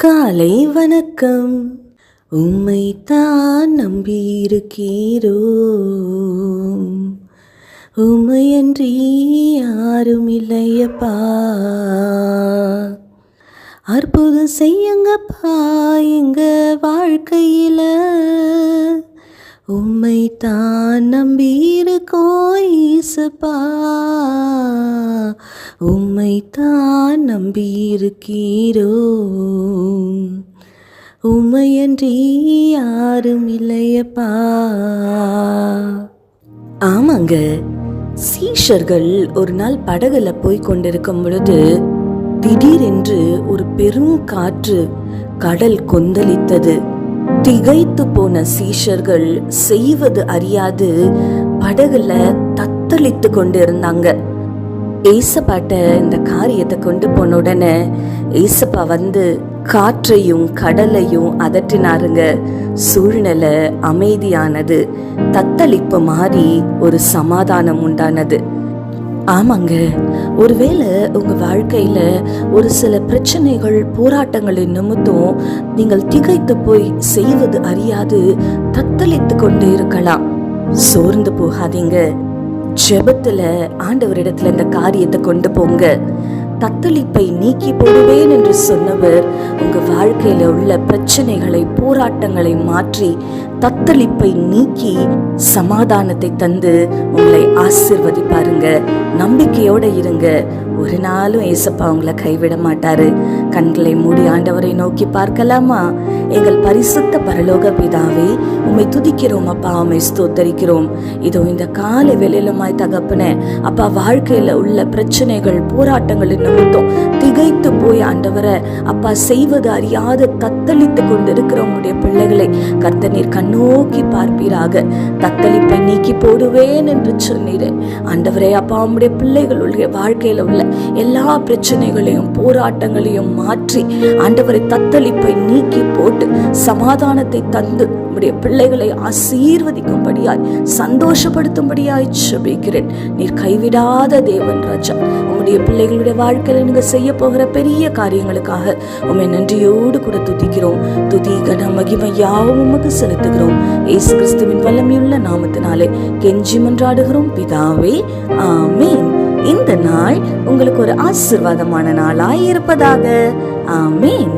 காலை வணக்கம். உம்மைத்தான் நம்பியிருக்கிறோம், உம்மையன்றி யாரும் இல்லையப்பா. அற்புதம் செய்யுங்கப்பா எங்க வாழ்க்கையில, உம்மைத்தான் நம்பியிருக்கோம் ஈசப்பா, உம்மைத்தான் நம்பியிருக்கிறோம், உம்மையன்றி யாரும் இல்லையப்பா. ஆமாங்க, சீஷர்கள் ஒரு நாள் படகுல போய் கொண்டிருக்கும் பொழுது திடீரென்று ஒரு பெரும் காற்று, கடல் கொந்தளித்தது. திகைத்து போன சீஷர்கள் செய்வது அறியாது படகுல தத்தளித்து கொண்டு இருந்தாங்க. ஏசப்பாட்ட இந்த காரியத்தை கொண்டு போன உடனே ஏசப்பா வந்து காற்றையும் கடலையும் அதட்டினாருங்க. சூழ்நிலை அமைதியானது, தத்தளிப்பு மாறி ஒரு சமாதானம் உண்டானது. ஆமாங்க, ஒருவேளை உங்க வாழ்க்கையில ஒரு சில பிரச்சனைகள் போராட்டங்களின் நிமித்தம் நீங்கள் திகைத்து போய் செய்வது அறியாது தத்தளித்து கொண்டு இருக்கலாம். சோர்ந்து போகாதீங்க. ஜெபத்துல ஆண்டவரிடத்துல இந்த காரியத்தை கொண்டு போங்க. தத்தளிப்பை நீக்கி போடுவேன் என்று சொன்னவர் உங்க வாழ்க்கையில உள்ள பிரச்சனைகளை போராட்டங்களை மாற்றி தத்தளிப்பை நீக்கி சமாதானத்தை தந்து உங்களை ஆசீர்வதிப்பாருங்க. நம்பிக்கையோட இருங்க. ஒரு நாளும் ஏசப்பா உங்களை கைவிட மாட்டாரு. கண்களை மூடி ஆண்டவரை நோக்கி பார்க்கலாமா? எங்கள் பரிசுத்த பரலோக பிதாவே, உம்மை துதிக்கிறோம் அப்பா, உம்மை ஸ்தோத்தரிக்கிறோம். இதோ இந்த காலை வேளையிலுமாய் தகப்பனே அப்பா, வாழ்க்கையில உள்ள பிரச்சனைகள் போராட்டங்களின் நிமித்தம் திகைத்து போய் ஆண்டவரை அப்பா செய்வது அறியாது தத்தளித்து கொண்டிருக்கிற உங்களுடைய பிள்ளைகளை கர்த்தர் நீர் கண்ணோக்கி பார்ப்பீராக. தத்தளிப்பை நீக்கி போடுவேன் என்று சொன்னீரே ஆண்டவரே அப்பா, உம்முடைய பிள்ளைகளுடைய வாழ்க்கையில உள்ள எல்லா பிரச்சனைகளையும் போராட்டங்களையும் மாற்றி ஆண்டவரை தத்தளிப்பை நீக்கி போட்டு சமாதானத்தை தந்து உம்முடைய பிள்ளைகளை ஆசீர்வதிக்கும்படியாய் சந்தோஷப்படுத்தும்படியாய் ஜெபிக்கிறேன். நீர் கைவிடாத தேவன் ராஜா. உம்முடைய பிள்ளைகளுடைய வாழ்க்கையில நீங்க செய்ய போகிற பெரிய காரியங்களுக்காக உம்மை நன்றியோடு கூட துதிக்கிறோம். துதி கன மகிமை யாவும் உமக்கு செலுத்துகிறோம். இயேசு கிறிஸ்துவின் வல்லமையுள்ள நாமத்தினாலே கெஞ்சி மன்றாடுகிறோம் பிதாவே, ஆமீன். இந்த நாள் உங்களுக்கு ஒரு ஆசீர்வாதமான நாளாய் இருப்பதாக. ஆமீன்.